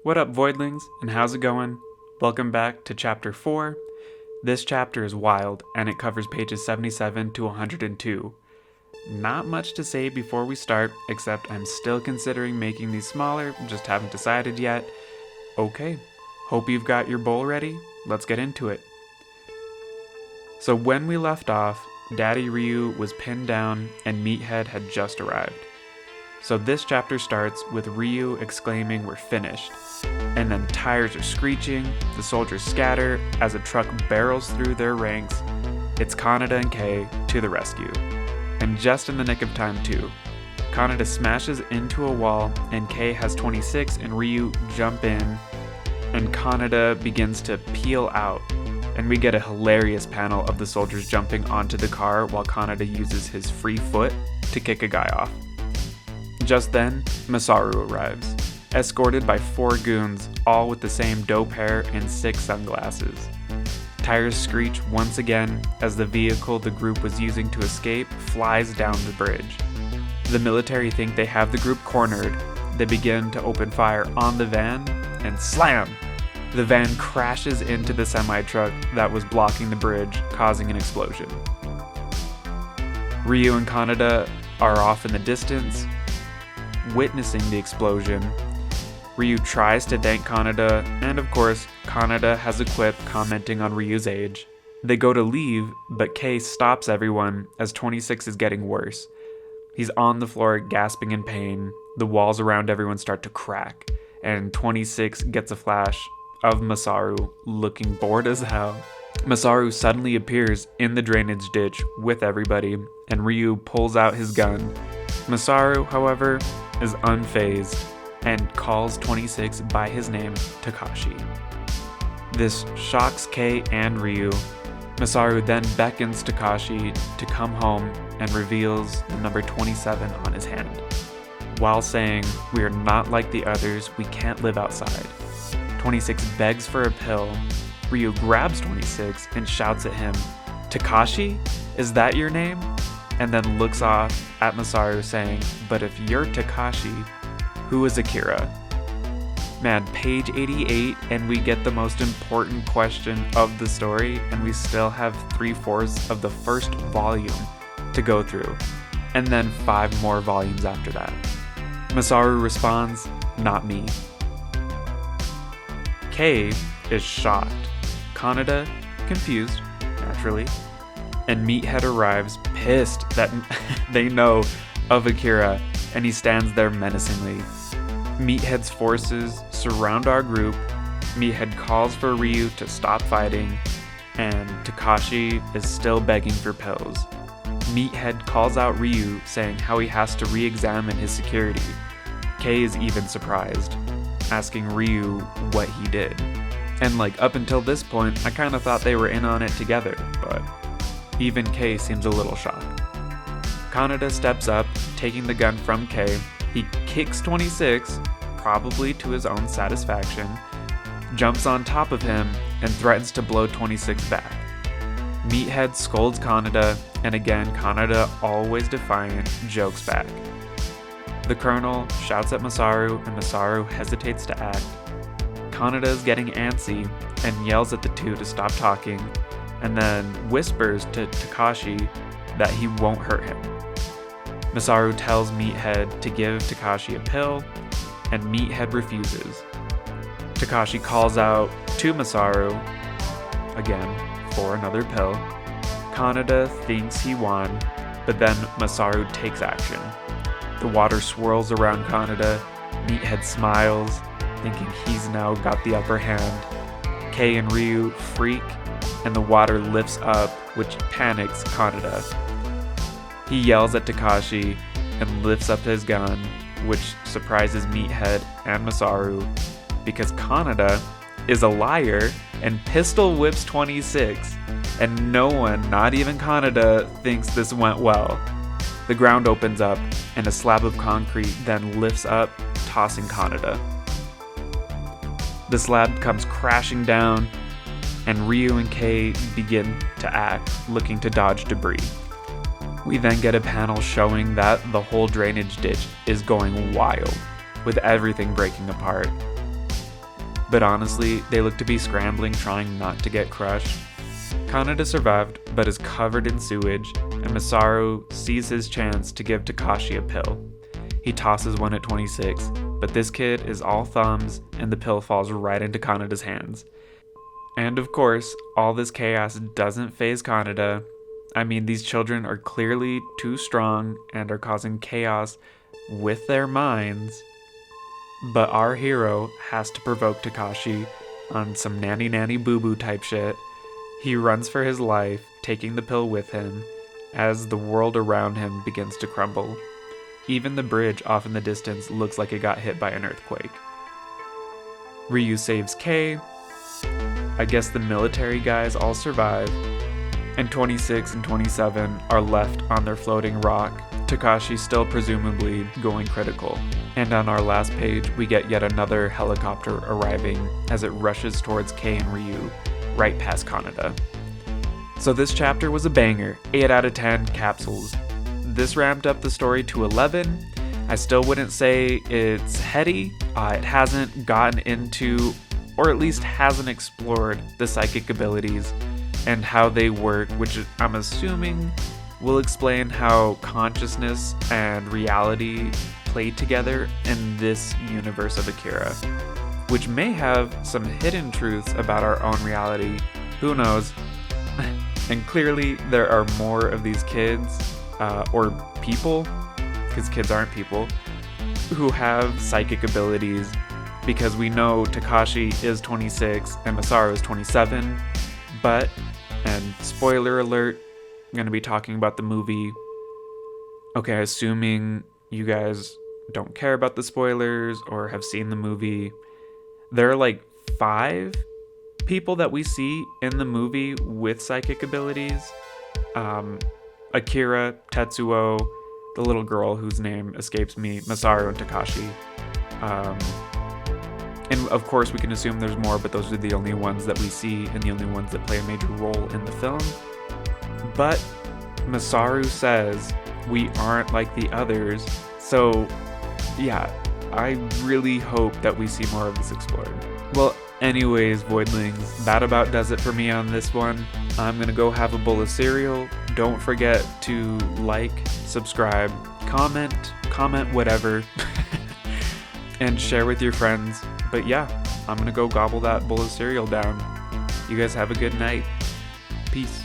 What up, Voidlings, and how's it going? Welcome back to Chapter 4. This chapter is wild, and it covers pages 77 to 102. Not much to say before we start, except I'm still considering making these smaller, just haven't decided yet. Okay, hope you've got your bowl ready. Let's get into it. So when we left off, Daddy Ryu was pinned down and Meathead had just arrived. So this chapter starts with Ryu exclaiming, "We're finished." And then tires are screeching, the soldiers scatter as a truck barrels through their ranks. It's Kaneda and Kei to the rescue. And just in the nick of time too. Kaneda smashes into a wall and Kei has 26 and Ryu jump in and Kaneda begins to peel out. And we get a hilarious panel of the soldiers jumping onto the car while Kaneda uses his free foot to kick a guy off. Just then, Masaru arrives, escorted by 4 goons, all with the same dope hair and sick sunglasses. Tires screech once again as the vehicle the group was using to escape flies down the bridge. The military think they have the group cornered. They begin to open fire on the van, and slam! The van crashes into the semi-truck that was blocking the bridge, causing an explosion. Ryu and Kaneda are off in the distance, witnessing the explosion. Ryu tries to thank Kaneda, and of course, Kaneda has a quip commenting on Ryu's age. They go to leave, but Kei stops everyone as 26 is getting worse. He's on the floor gasping in pain, the walls around everyone start to crack, and 26 gets a flash of Masaru looking bored as hell. Masaru suddenly appears in the drainage ditch with everybody, and Ryu pulls out his gun. Masaru, however, is unfazed and calls 26 by his name, Takashi. This shocks Kei and Ryu. Masaru then beckons Takashi to come home and reveals the number 27 on his hand, while saying, "We are not like the others, we can't live outside." 26 begs for a pill. Ryu grabs 26 and shouts at him, "Takashi? Is that your name?" And then looks off at Masaru saying, "But if you're Takashi, who is Akira?" Man, page 88, and we get the most important question of the story, and we still have 3/4 of the first volume to go through, and then 5 more volumes after that. Masaru responds, "Not me." Kei is shocked. Kaneda, confused, naturally. And Meathead arrives, pissed that they know of Akira, and he stands there menacingly. Meathead's forces surround our group. Meathead calls for Ryu to stop fighting, and Takashi is still begging for pills. Meathead calls out Ryu, saying how he has to re-examine his security. Kei is even surprised, asking Ryu what he did. And up until this point, I kind of thought they were in on it together, but even Kei seems a little shocked. Kaneda steps up, taking the gun from Kei. He kicks 26, probably to his own satisfaction, jumps on top of him, and threatens to blow 26 back. Meathead scolds Kaneda, and again, Kaneda, always defiant, jokes back. The colonel shouts at Masaru, and Masaru hesitates to act. Kaneda is getting antsy and yells at the two to stop talking, and then whispers to Takashi that he won't hurt him. Masaru tells Meathead to give Takashi a pill, and Meathead refuses. Takashi calls out to Masaru, again, for another pill. Kaneda thinks he won, but then Masaru takes action. The water swirls around Kaneda. Meathead smiles, thinking he's now got the upper hand. Kei and Ryu freak, and the water lifts up, which panics Kaneda. He yells at Takashi and lifts up his gun, which surprises Meathead and Masaru, because Kaneda is a liar and pistol whips 26, and no one, not even Kaneda, thinks this went well. The ground opens up, and a slab of concrete then lifts up, tossing Kaneda. The slab comes crashing down, and Ryu and Kei begin to act, looking to dodge debris. We then get a panel showing that the whole drainage ditch is going wild, with everything breaking apart. but honestly, they look to be scrambling, trying not to get crushed. Kaneda survived, but is covered in sewage, and Masaru sees his chance to give Takashi a pill. He tosses one at 26, but this kid is all thumbs, and the pill falls right into Kaneda's hands. And of course, all this chaos doesn't faze Kaneda. I mean, these children are clearly too strong and are causing chaos with their minds, but our hero has to provoke Takashi on some nanny boo-boo type shit. He runs for his life, taking the pill with him, as the world around him begins to crumble. Even the bridge off in the distance looks like it got hit by an earthquake. Ryu saves Kei. I guess the military guys all survive, and 26 and 27 are left on their floating rock, Takashi still presumably going critical. And on our last page, we get yet another helicopter arriving as it rushes towards Kei and Ryu, right past Kaneda. So this chapter was a banger, 8 out of 10 capsules. This ramped up the story to 11. I still wouldn't say it's heady. It hasn't gotten into, or at least hasn't explored, the psychic abilities and how they work, which I'm assuming will explain how consciousness and reality play together in this universe of Akira, which may have some hidden truths about our own reality. Who knows? And clearly there are more of these kids, or people, because kids aren't people, who have psychic abilities, because we know Takashi is 26 and Masaru is 27, but, and spoiler alert, I'm going to be talking about the movie. Okay, assuming you guys don't care about the spoilers or have seen the movie, there are like 5 people that we see in the movie with psychic abilities. Akira, Tetsuo, the little girl whose name escapes me, Masaru, and Takashi. And of course we can assume there's more, but those are the only ones that we see and the only ones that play a major role in the film. But Masaru says we aren't like the others, so yeah, I really hope that we see more of this explored. Well, anyways, Voidlings, that about does it for me on this one. I'm gonna go have a bowl of cereal. Don't forget to like, subscribe, comment whatever, and share with your friends. But yeah, I'm gonna go gobble that bowl of cereal down. You guys have a good night. Peace.